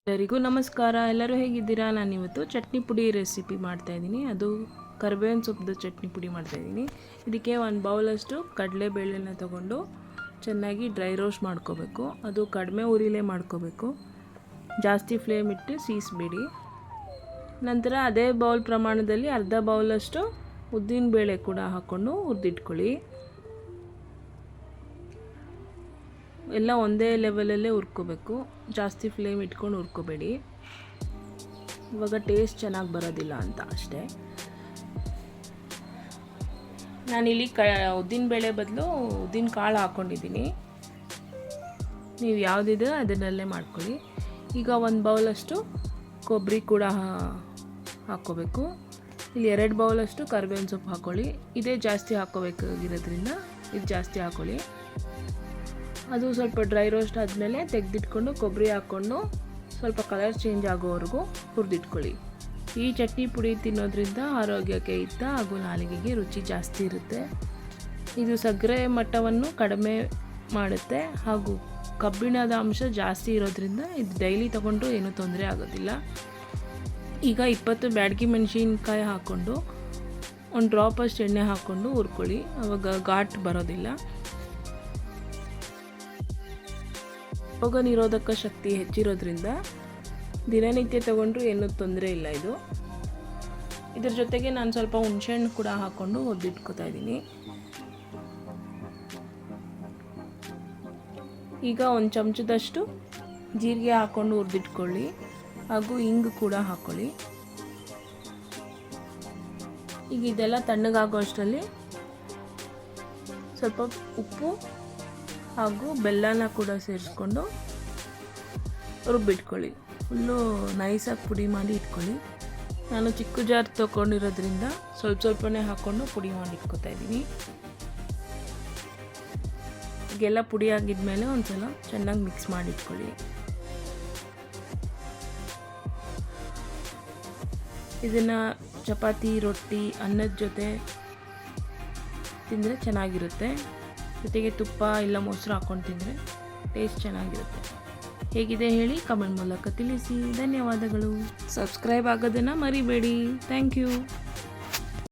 ಎಲ್ಲರಿಗೂ ನಮಸ್ಕಾರ. ಎಲ್ಲರೂ ಹೇಗಿದ್ದೀರಾ? ನಾನಿವತ್ತು ಚಟ್ನಿ ಪುಡಿ ರೆಸಿಪಿ ಮಾಡ್ತಾಯಿದ್ದೀನಿ. ಅದು ಕರಿಬೇವಿನ ಸೊಪ್ಪು ಚಟ್ನಿ ಪುಡಿ ಮಾಡ್ತಾಯಿದ್ದೀನಿ. ಇದಕ್ಕೆ 1 ಬೌಲಷ್ಟು ಕಡಲೆಬೇಳೆನ ತೊಗೊಂಡು ಚೆನ್ನಾಗಿ ಡ್ರೈ ರೋಸ್ಟ್ ಮಾಡ್ಕೋಬೇಕು. ಅದು ಕಡಿಮೆ ಉರಿಲೇ ಮಾಡ್ಕೋಬೇಕು, ಜಾಸ್ತಿ ಫ್ಲೇಮ್ ಇಟ್ಟು ಸೀಸಬೇಡಿ. ನಂತರ ಅದೇ ಬೌಲ್ ಪ್ರಮಾಣದಲ್ಲಿ ಅರ್ಧ ಬೌಲಷ್ಟು ಉದ್ದಿನಬೇಳೆ ಕೂಡ ಹಾಕ್ಕೊಂಡು ಹುರಿದಿಟ್ಕೊಳ್ಳಿ. ಎಲ್ಲ ಒಂದೇ ಲೆವೆಲಲ್ಲೇ ಹುರ್ಕೋಬೇಕು, ಜಾಸ್ತಿ ಫ್ಲೇಮ್ ಇಟ್ಕೊಂಡು ಹುರ್ಕೋಬೇಡಿ. ಇವಾಗ ಟೇಸ್ಟ್ ಚೆನ್ನಾಗಿ ಬರೋದಿಲ್ಲ ಅಂತ ಅಷ್ಟೇ. ನಾನಿಲ್ಲಿ ಉದ್ದಿನಬೇಳೆ ಬದಲು ಉದ್ದಿನ ಕಾಳು ಹಾಕ್ಕೊಂಡಿದ್ದೀನಿ. ನೀವು ಯಾವುದಿದೆ ಅದನ್ನಲ್ಲೇ ಮಾಡ್ಕೊಳ್ಳಿ. ಈಗ 1 ಬೌಲಷ್ಟು ಕೊಬ್ಬರಿ ಕೂಡ ಹಾಕ್ಕೋಬೇಕು. ಇಲ್ಲಿ 2 ಬೌಲಷ್ಟು ಕರಿಬೇವಿನ ಸೊಪ್ಪು ಹಾಕ್ಕೊಳ್ಳಿ. ಇದೇ ಜಾಸ್ತಿ ಹಾಕ್ಕೋಬೇಕಾಗಿರೋದ್ರಿಂದ ಇದು ಜಾಸ್ತಿ ಹಾಕ್ಕೊಳ್ಳಿ. ಅದು ಸ್ವಲ್ಪ ಡ್ರೈ ರೋಸ್ಟ್ ಆದಮೇಲೆ ತೆಗೆದಿಟ್ಕೊಂಡು ಕೊಬ್ಬರಿ ಹಾಕ್ಕೊಂಡು ಸ್ವಲ್ಪ ಕಲರ್ ಚೇಂಜ್ ಆಗೋವರೆಗೂ ಹುರಿದಿಟ್ಕೊಳ್ಳಿ. ಈ ಚಟ್ನಿ ಪುಡಿ ತಿನ್ನೋದ್ರಿಂದ ಆರೋಗ್ಯಕ್ಕೆ ಹಿತ ಹಾಗೂ ನಾಲಿಗೆಗೆ ರುಚಿ ಜಾಸ್ತಿ ಇರುತ್ತೆ. ಇದು ಸಕ್ಕರೆ ಮಟ್ಟವನ್ನು ಕಡಿಮೆ ಮಾಡುತ್ತೆ ಹಾಗೂ ಕಬ್ಬಿಣದ ಅಂಶ ಜಾಸ್ತಿ ಇರೋದ್ರಿಂದ ಇದು ಡೈಲಿ ತಗೊಂಡ್ರೂ ಏನೂ ತೊಂದರೆ ಆಗೋದಿಲ್ಲ. ಈಗ 20 ಬ್ಯಾಡಗಿ ಮೆಣಸಿನ್ಕಾಯಿ ಹಾಕ್ಕೊಂಡು 1 ಡ್ರಾಪಷ್ಟು ಎಣ್ಣೆ ಹಾಕ್ಕೊಂಡು ಹುರ್ಕೊಳ್ಳಿ. ಆವಾಗ ಘಾಟ್ ಬರೋದಿಲ್ಲ. ರೋಗ ನಿರೋಧಕ ಶಕ್ತಿ ಹೆಚ್ಚಿರೋದ್ರಿಂದ ದಿನನಿತ್ಯ ತಗೊಂಡ್ರೂ ಏನೂ ತೊಂದರೆ ಇಲ್ಲ. ಇದ್ರ ಜೊತೆಗೆ ನಾನು ಸ್ವಲ್ಪ ಹುಣಸೆಹಣ್ಣು ಕೂಡ ಹಾಕ್ಕೊಂಡು ಹುರಿದಿಟ್ಕೋತಾ ಇದ್ದೀನಿ. ಈಗ 1 ಚಮಚದಷ್ಟು ಜೀರಿಗೆ ಹಾಕ್ಕೊಂಡು ಹುರಿದಿಟ್ಕೊಳ್ಳಿ ಹಾಗೂ ಹಿಂಗು ಕೂಡ ಹಾಕ್ಕೊಳ್ಳಿ. ಈಗ ಇದೆಲ್ಲ ತಣ್ಣಗಾಗೋ ಅಷ್ಟರಲ್ಲಿ ಸ್ವಲ್ಪ ಉಪ್ಪು ಹಾಗೂ ಬೆಲ್ಲನ ಕೂಡ ಸೇರಿಸ್ಕೊಂಡು ರುಬ್ಬಿಟ್ಕೊಳ್ಳಿ. ಫುಲ್ಲು ನೈಸಾಗಿ ಪುಡಿ ಮಾಡಿ ಇಟ್ಕೊಳ್ಳಿ. ನಾನು ಚಿಕ್ಕ ಜಾರ್ ತೊಗೊಂಡಿರೋದ್ರಿಂದ ಸ್ವಲ್ಪನೇ ಹಾಕ್ಕೊಂಡು ಪುಡಿ ಮಾಡಿ ಇಟ್ಕೊತಾ ಇದ್ದೀನಿ. ಈಗೆಲ್ಲ ಪುಡಿ ಆಗಿದ್ಮೇಲೆ ಒಂದ್ಸಲ ಚೆನ್ನಾಗಿ ಮಿಕ್ಸ್ ಮಾಡಿ ಇಟ್ಕೊಳ್ಳಿ. ಇದನ್ನು ಚಪಾತಿ, ರೊಟ್ಟಿ, ಅನ್ನದ ಜೊತೆ ತಿಂದರೆ ಚೆನ್ನಾಗಿರುತ್ತೆ. ಜೊತೆಗೆ ತುಪ್ಪ ಇಲ್ಲ ಮೊಸರು ಹಾಕ್ಕೊಂಡು ತಿಂದರೆ ಟೇಸ್ಟ್ ಚೆನ್ನಾಗಿರುತ್ತೆ. ಹೇಗಿದೆ ಹೇಳಿ ಕಮೆಂಟ್ ಮೂಲಕ ತಿಳಿಸಿ. ಧನ್ಯವಾದಗಳು. ಸಬ್ಸ್ಕ್ರೈಬ್ ಆಗೋದನ್ನು ಮರಿಬೇಡಿ. Thank you.